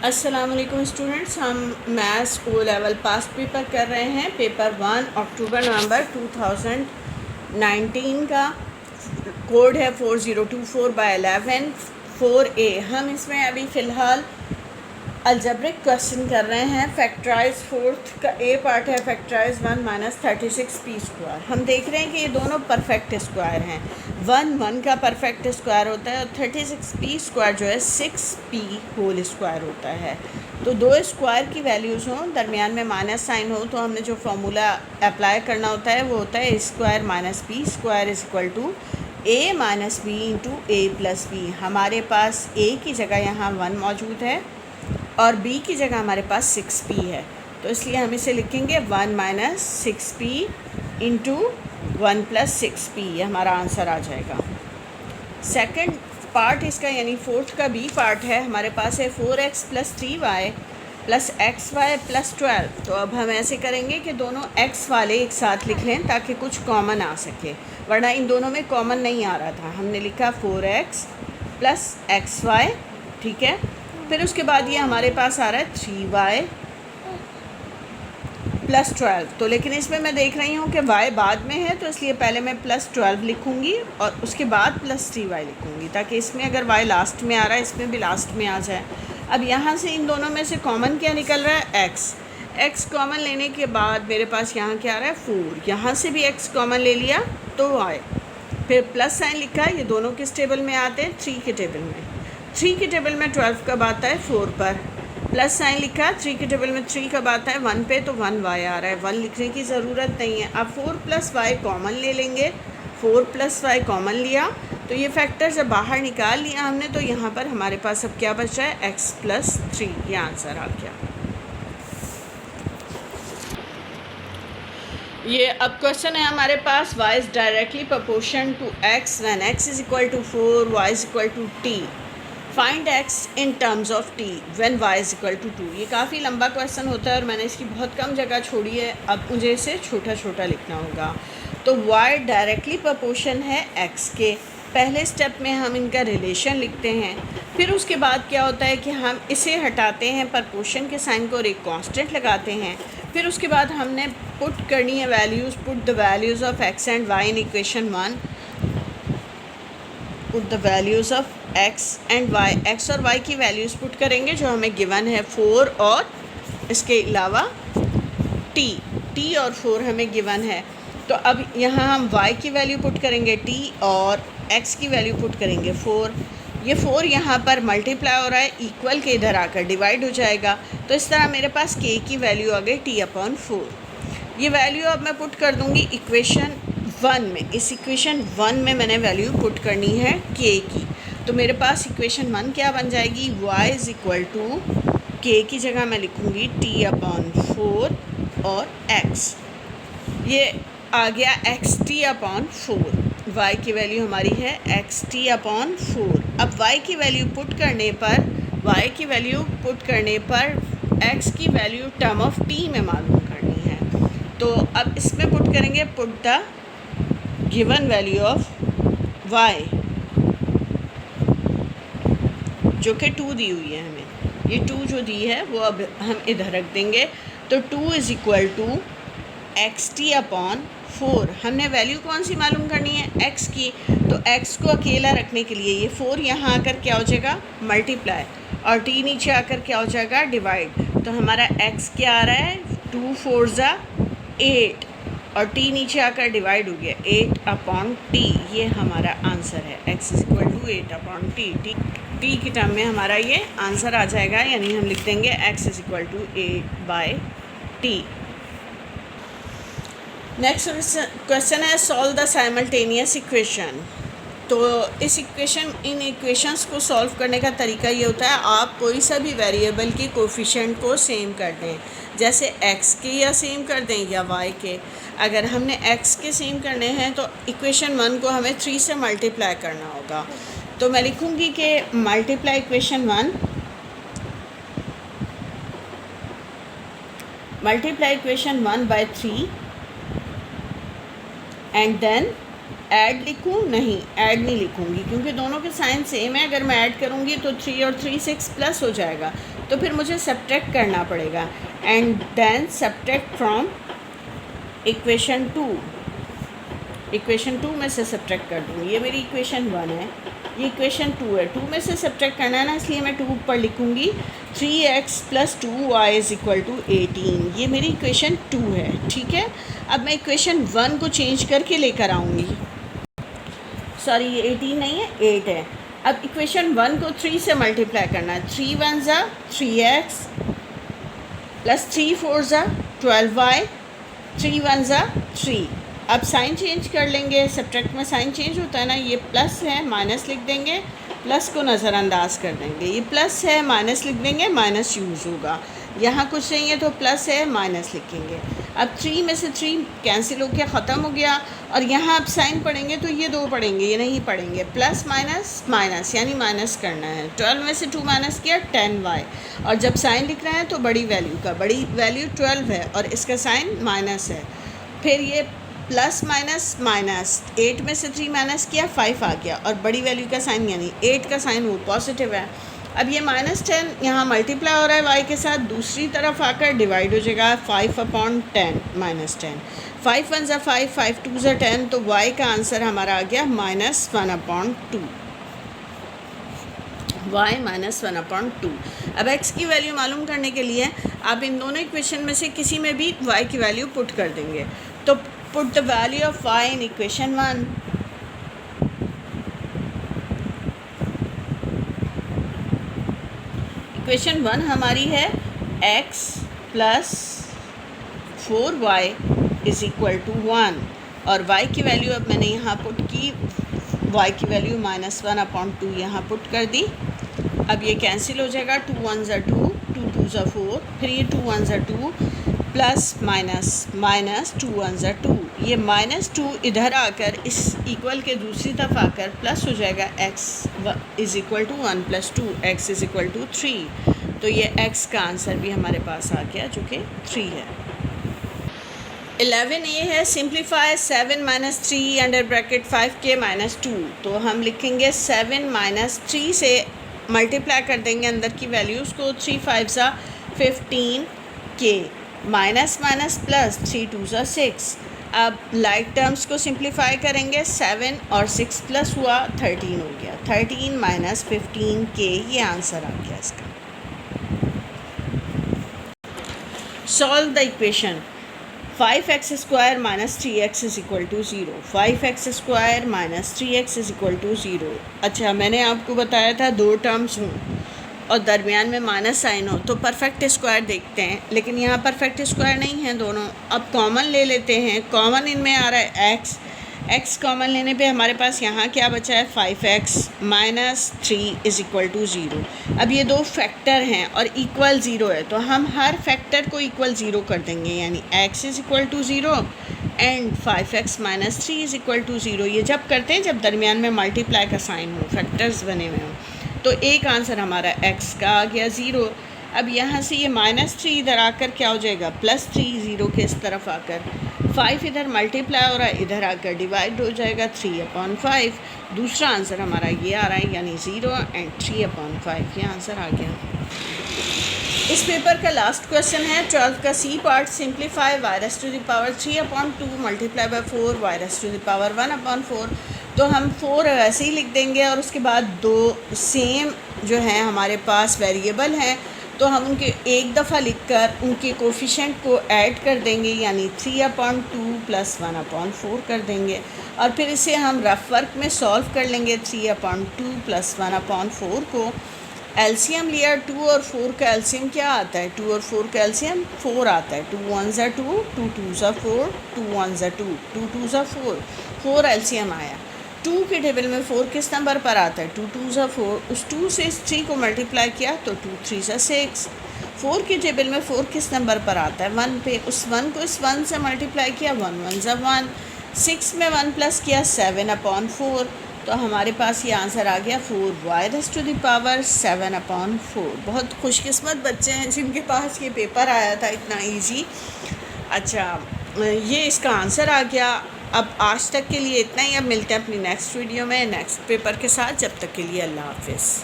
अस्सलामुअलैकुम स्टूडेंट्स, हम maths O level past paper कर रहे हैं। पेपर 1 अक्टूबर नवंबर 2019 का कोड है 4024/11 4A। हम इसमें अभी फ़िलहाल अलजेब्रिक क्वेश्चन कर रहे हैं। फैक्टराइज फोर्थ का ए पार्ट है, फैक्टराइज 1 - 36p²। हम देख रहे हैं कि ये दोनों परफेक्ट स्क्वायर हैं। 1 का परफेक्ट स्क्वायर होता है और 36p² जो है 6p² होता है। तो दो स्क्वायर की वैल्यूज़ हों, दरमियान में माइनस साइन हो, तो हमने जो फार्मूला अप्लाई करना होता है वो होता है a² - b² = a - b × a + b। हमारे पास a की जगह यहाँ 1 मौजूद है और b की जगह हमारे पास 6p है, तो इसलिए हम इसे लिखेंगे 1 - 6p × 1 + 6p। ये हमारा आंसर आ जाएगा। सेकंड पार्ट इसका यानी फोर्थ का b पार्ट है, हमारे पास है 4x + 3y + xy + 12। तो अब हम ऐसे करेंगे कि दोनों x वाले एक साथ लिख लें ताकि कुछ कॉमन आ सके, वरना इन दोनों में कॉमन नहीं आ रहा था। हमने लिखा 4x + xy, ठीक है। फिर उसके बाद ये हमारे पास आ रहा है 3y + 12। तो लेकिन इसमें मैं देख रही हूँ कि y बाद में है, तो इसलिए पहले मैं +12 लिखूँगी और उसके बाद +3y लिखूँगी, ताकि इसमें अगर y लास्ट में आ रहा है इसमें भी लास्ट में आ जाए। अब यहाँ से इन दोनों में से कॉमन क्या निकल रहा है? x कॉमन लेने के बाद मेरे पास यहाँ क्या आ रहा है? 4। यहाँ से भी x कॉमन ले लिया तो y, फिर प्लस साइन लिखा। ये दोनों किस टेबल में आते हैं? 3 के टेबल में। 3 के टेबल में 12 कब आता है? 4 पर। प्लस साइन लिखा। 3 के टेबल में 3 कब आता है? 1 पे, तो 1y आ रहा है। 1 लिखने की ज़रूरत नहीं है। अब 4 + y कॉमन ले लेंगे। 4 + y कॉमन लिया तो ये फैक्टर जब बाहर निकाल लिया हमने, तो यहाँ पर हमारे पास अब क्या बचा है? x + 3। ये आंसर आ गया। ये अब क्वेश्चन है हमारे पास, y is directly proportion to x when x = 4, y = t। Find x in terms of t when y = 2। ये काफ़ी लंबा क्वेश्चन होता है और मैंने इसकी बहुत कम जगह छोड़ी है। अब मुझे इसे छोटा छोटा लिखना होगा। तो y डायरेक्टली प्रोपोर्शन है x के। पहले स्टेप में हम इनका रिलेशन लिखते हैं, फिर उसके बाद क्या होता है कि हम इसे हटाते हैं, प्रोपोर्शन के साइन को और एक कांस्टेंट लगाते हैं। फिर उसके बाद हमने पुट करनी है values, put the values of x and y in equation 1। Put the values of x and y, x और y की वैल्यूज़ पुट करेंगे जो हमें गिवन है 4 और इसके अलावा t और 4 हमें गिवन है। तो अब यहाँ हम y की वैल्यू पुट करेंगे t और x की वैल्यू पुट करेंगे 4। ये 4 यहाँ पर मल्टीप्लाई हो रहा है, इक्वल के इधर आकर डिवाइड हो जाएगा। तो इस तरह मेरे पास k की वैल्यू आ गई t/4। ये वैल्यू अब मैं पुट कर दूँगी इक्वेशन 1 में। इस इक्वेशन 1 में मैंने वैल्यू पुट करनी है k की। तो मेरे पास इक्वेशन 1 क्या बन जाएगी? y = k की जगह मैं लिखूँगी t/4 और x। ये आ गया xt/4। y की वैल्यू हमारी है xt/4। अब y की वैल्यू पुट करने पर x की वैल्यू टर्म ऑफ t में मालूम करनी है। तो अब इसमें पुट करेंगे, put the given value of y जो कि 2 दी हुई है हमें। ये 2 जो दी है वो अब हम इधर रख देंगे। तो 2 = xt/4। हमने वैल्यू कौन सी मालूम करनी है? x की। तो x को अकेला रखने के लिए ये 4 यहाँ आकर क्या हो जाएगा? मल्टीप्लाई, और t नीचे आकर क्या हो जाएगा? डिवाइड। तो हमारा x क्या आ रहा है? 2 × 4 = 8 और t नीचे आकर डिवाइड हो गया 8/t। ये हमारा आंसर है। x = 8/t। t की टर्म में हमारा ये आंसर आ जाएगा, यानी हम लिख देंगे x = 8/t। नेक्स्ट क्वेश्चन है, सॉल्व द साइमल्टेनियस इक्वेशन। तो इन इक्वेशंस को सॉल्व करने का तरीका ये होता है, आप कोई सा भी वेरिएबल की कोफिशिएंट को सेम कर दें। जैसे x के या सेम कर दें या y के। अगर हमने x के सेम करने हैं तो इक्वेशन 1 को हमें 3 से मल्टीप्लाई करना होगा। तो मैं लिखूँगी कि multiply equation 1 by 3 and then add लिखूँ? नहीं, ऐड नहीं लिखूँगी क्योंकि दोनों के साइन सेम है। अगर मैं ऐड करूँगी तो 3 और 3 6 प्लस हो जाएगा, तो फिर मुझे सब्ट्रैक्ट करना पड़ेगा, and then subtract from equation 2। Equation 2 में से सब्ट्रैक्ट कर दूँ। ये मेरी इक्वेशन 1 है, ये इक्वेशन 2 है। 2 में से सब्ट्रैक्ट करना है ना, इसलिए मैं 2 ऊपर लिखूँगी। 3x + 2y = 18। ये मेरी इक्वेशन 2 है, ठीक है। अब मैं इक्वेशन 1 को चेंज करके लेकर आऊँगी। सॉरी, ये 18 नहीं है, 8 है। अब इक्वेशन 1 को 3 से मल्टीप्लाई करना है। 3 × 1 = 3x + 3 × 4 = 12y, 3 × 1 = 3। अब साइन चेंज कर लेंगे, सब्ट्रैक्ट में साइन चेंज होता है ना। ये प्लस है, माइनस लिख देंगे, प्लस को नज़रअंदाज कर देंगे। ये प्लस है, माइनस लिख देंगे, माइनस यूज़ होगा। यहाँ कुछ नहीं है तो प्लस है, माइनस लिखेंगे। अब 3 में से 3 कैंसिल हो गया, ख़त्म हो गया। और यहाँ अब साइन पढ़ेंगे तो ये 2 पढ़ेंगे, ये नहीं पढ़ेंगे। प्लस माइनस माइनस, यानी माइनस करना है। 12 में से 2 माइनस किया, 10y। और जब साइन लिख रहे हैं तो बड़ी वैल्यू का, बड़ी वैल्यू 12 है और इसका साइन माइनस है। फिर ये प्लस माइनस माइनस, 8 में से 3 माइनस किया, 5 आ गया। और बड़ी वैल्यू का साइन यानी 8 का साइन वो पॉजिटिव है। अब ये -10 यहाँ मल्टीप्लाई हो रहा है y के साथ, दूसरी तरफ आकर डिवाइड हो जाएगा। 5/10 -10, 5 × 1 = 5, 5 × 2 = 10। तो y का आंसर हमारा आ गया -1/2, y -1/2। अब x की वैल्यू मालूम करने के लिए आप इन दोनों इक्वेशन में से किसी में भी y की वैल्यू पुट कर देंगे। तो put the value of y in equation 1। Equation 1 हमारी है x + 4y = 1, और y की वैल्यू अब मैंने यहाँ पुट की। y की वैल्यू -1/2 यहाँ पुट कर दी। अब ये कैंसिल हो जाएगा। 2 × 1 = 2, 2 × 2 = 4, फिर ये 2 × 1 = 2, प्लस माइनस माइनस 2 × 1 = 2। ये -2 इधर आकर इस इक्वल के दूसरी तरफ आकर प्लस हो जाएगा। x = 1 + 2, x = 3। तो ये x का आंसर भी हमारे पास आ गया, जो कि 3 है। 11a है, सिंप्लीफाई 7 - 3 (5k - 2)। तो हम लिखेंगे 7 - 3 से मल्टीप्लाई कर देंगे अंदर की वैल्यूज़ को। 3 × 5 = 15k, माइनस माइनस प्लस, 3 × 2 = 6। अब लाइक टर्म्स को सिंप्लीफाई करेंगे। 7 और 6 प्लस हुआ, 13 हो गया। 13 - 15k, ये आंसर आ गया इसका। Solve the equation. 5x² - 3x = 0, 5x² - 3x = 0। अच्छा, मैंने आपको बताया था 2 टर्म्स हों और दरमियान में माइनस साइन हो तो परफेक्ट स्क्वायर देखते हैं, लेकिन यहाँ परफेक्ट स्क्वायर नहीं है दोनों। अब कॉमन ले लेते हैं। कॉमन इनमें आ रहा है x कॉमन लेने पे हमारे पास यहाँ क्या बचा है, 5x - 3 = 0। अब ये 2 फैक्टर हैं और इक्वल 0 है, तो हम हर फैक्टर को इक्वल 0 कर देंगे, यानी x = 0 एंड 5x - 3 = 0। ये जब करते हैं जब दरमियान में मल्टीप्लाई का साइन हो, फैक्टर्स बने हुए हों। तो एक आंसर हमारा x का आ गया 0। अब यहाँ से ये -3 इधर आकर क्या हो जाएगा, +3, 0 के इस तरफ आकर 5 इधर मल्टीप्लाई हो रहा है, इधर आकर डिवाइड हो जाएगा 3/5। दूसरा आंसर हमारा ये आ रहा है, यानी 0 एंड 3/5, ये आंसर आ गया। इस पेपर का लास्ट क्वेश्चन है 12th का c part. Simplify y⁻³ 3/2 multiply by 4 y⁻1/4। तो हम 4 वैसे ही लिख देंगे और उसके बाद 2 सेम जो हैं हमारे पास वेरिएबल हैं, तो हम उनके एक दफ़ा लिखकर उनके कोफिशेंट को ऐड कर देंगे, यानी 3/2 + 1/4 कर देंगे। और फिर इसे हम रफ वर्क में सॉल्व कर लेंगे। 3/2 + 1/4 को एलसीएम लिया। 2 और 4 का एलसीएम क्या आता है, 2 और 4 का एलसीएम 4 आता है। 2 × 1 = 2, 2 × 2 = 4, 2 × 1 = 2, 2 × 2 = 4, 4 एलसीएम आया। 2 के टेबल में 4 किस नंबर पर आता है, 2 × 2 = 4। उस 2 से इस 3 को मल्टीप्लाई किया तो 2 × 3 = 6। 4 के टेबल में 4 किस नंबर पर आता है, 1 पे। उस 1 को इस 1 से मल्टीप्लाई किया, 1 × 1 = 1। 6 में 1 प्लस किया, 7/4। तो हमारे पास ये आंसर आ गया 4y⁻7/4। बहुत खुशकिस्मत बच्चे हैं जिनके पास ये पेपर आया था इतना इजी। अच्छा, ये इसका आंसर आ गया। अब आज तक के लिए इतना ही। अब मिलते हैं अपनी नेक्स्ट वीडियो में नेक्स्ट पेपर के साथ। जब तक के लिए अल्लाह हाफ़िज़।